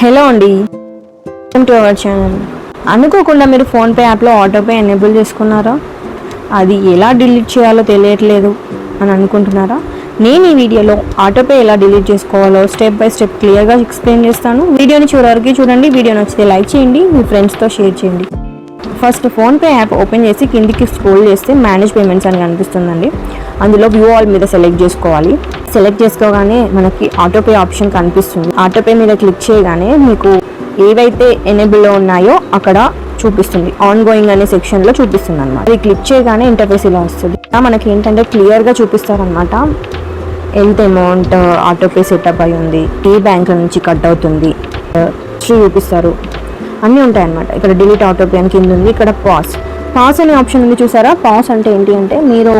Hello అండి, welcome to our channel. అనుకోకుండా మీరు ఫోన్పే యాప్లో ఆటోపే ఎనేబుల్ చేసుకున్నారా? అది ఎలా డిలీట్ చేయాలో తెలియట్లేదు అని అనుకుంటున్నారా? నేను ఈ వీడియోలో ఆటోపే ఎలా డిలీట్ చేసుకోవాలో స్టెప్ బై స్టెప్ క్లియర్గా ఎక్స్ప్లెయిన్ చేస్తాను. వీడియోని చివరికి చూడండి. వీడియో నచ్చితే లైక్ చేయండి, మీ ఫ్రెండ్స్తో షేర్ చేయండి. ఫస్ట్ ఫోన్పే యాప్ ఓపెన్ చేసి కిందికి స్క్రోల్ చేస్తే మేనేజ్ పేమెంట్స్ అని కనిపిస్తుందండి. అందులో వ్యూ ఆల్ మీద సెలెక్ట్ చేసుకోవాలి. సెలెక్ట్ చేసుకోగానే మనకి ఆటోపే ఆప్షన్ కనిపిస్తుంది. ఆటోపే మీద క్లిక్ చేయగానే మీకు ఏవైతే ఎనేబుల్లో ఉన్నాయో అక్కడ చూపిస్తుంది. ఆన్ గోయింగ్ అనే సెక్షన్లో చూపిస్తుంది అనమాట. అది క్లిక్ చేయగానే ఇంటర్ఫేస్ ఇలా వస్తుంది. మనకి ఏంటంటే క్లియర్గా చూపిస్తారనమాట ఎంత అమౌంట్ ఆటోపే సెటప్ అయి ఉంది, ఏ బ్యాంక్ నుంచి కట్ అవుతుంది, చూపిస్తారు, అన్నీ ఉంటాయన్నమాట. ఇక్కడ డిలీట్ ఆటోపే అని కింద ఉంది. ఇక్కడ పాస్ అనే ఆప్షన్ ఉంది, చూసారా? పాస్ అంటే ఏంటి అంటే మీరు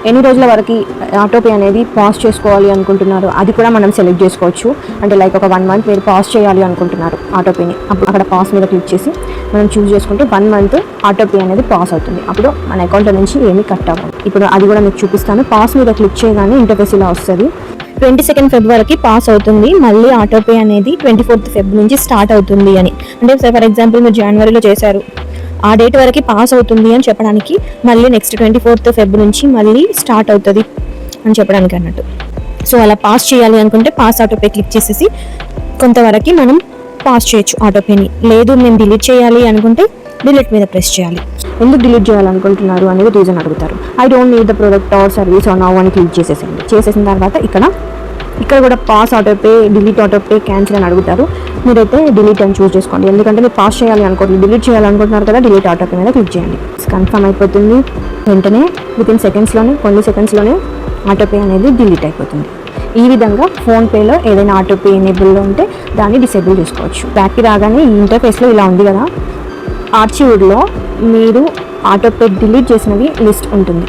ఎన్ని రోజుల వరకు ఆటోపే అనేది పాస్ చేసుకోవాలి అనుకుంటున్నారు అది కూడా మనం సెలెక్ట్ చేసుకోవచ్చు. అంటే లైక్ ఒక 1 month మీరు పాస్ చేయాలి అనుకుంటున్నారు ఆటోపేని, అప్పుడు అక్కడ పాస్ మీద క్లిక్ చేసి మనం చూస్ చేసుకుంటే 1 month ఆటోపే అనేది పాస్ అవుతుంది. అప్పుడు మన అకౌంట్ నుంచి ఏమీ కట్ అవ్వదు. ఇప్పుడు అది కూడా మీకు చూపిస్తాను. పాస్ మీద క్లిక్ చేయగానే ఇంటర్ఫేస్ ఇలా వస్తుంది. 22nd Feb వరకు పాస్ అవుతుంది. మళ్ళీ ఆటోపే అనేది 24th Feb నుంచి స్టార్ట్ అవుతుంది అని. అంటే ఫర్ ఎగ్జాంపుల్ మీరు జనవరిలో చేశారు, ఆ డేట్ వరకు పాస్ అవుతుంది అని చెప్పడానికి, మళ్ళీ నెక్స్ట్ 24th Feb నుంచి మళ్ళీ స్టార్ట్ అవుతుంది అని చెప్పడానికి అన్నట్టు. సో అలా పాస్ చేయాలి అనుకుంటే పాస్ ఆటోపే క్లిక్ చేసేసి కొంతవరకు మనం పాస్ చేయొచ్చు ఆటోపేని. లేదు మేము డిలీట్ చేయాలి అనుకుంటే డిలీట్ మీద ప్రెస్ చేయాలి. ఎందుకు డిలీట్ చేయాలనుకుంటున్నారు అనేది రీజన్ అడుగుతారు. I don't need the product or service or now అని క్లిక్ చేసేసింది. చేసేసిన తర్వాత ఇక్కడ కూడా pause autopay, delete autopay, cancel అని అడుగుతారు. మీరైతే డిలీట్ అని చూస్ చేసుకోండి. ఎందుకంటే మీరు పాస్ చేయాలి అనుకోండి, డిలీట్ చేయాలనుకుంటున్నారు కదా, డిలీట్ ఆటోపే మీద క్లిక్ చేయండి. కన్ఫర్మ్ అయిపోతుంది. వెంటనే వితిన్ కొన్ని సెకండ్స్లోనే ఆటోపే అనేది డిలీట్ అయిపోతుంది. ఈ విధంగా ఫోన్పేలో ఏదైనా ఆటోపే ఎనేబుల్లో ఉంటే దాన్ని డిసేబుల్ చేసుకోవచ్చు. బ్యాక్కి రాగానే ఈ ఇంటర్ఫేస్లో ఇలా ఉంది కదా, ఆర్చివ్డ్లో మీరు ఆటోపే డిలీట్ చేసినవి లిస్ట్ ఉంటుంది.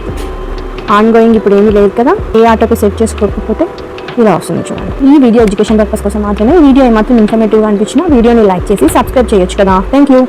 ఆన్ గోయింగ్ ఇప్పుడు ఏమీ లేదు కదా, ఏ ఆటోపే సెట్ చేసుకోకపోతే ఇలా వస్తుంది చూడండి. ఈ వీడియో ఎడ్యుకేషన్ పర్పస్ కోసం మాత్రమే. వీడియో ఏమాత్రం ఇన్ఫర్మేటివ్గా అనిపించినా వీడియోని లైక్ చేసి సబ్స్క్రైబ్ చేయొచ్చు కదా. Thank you.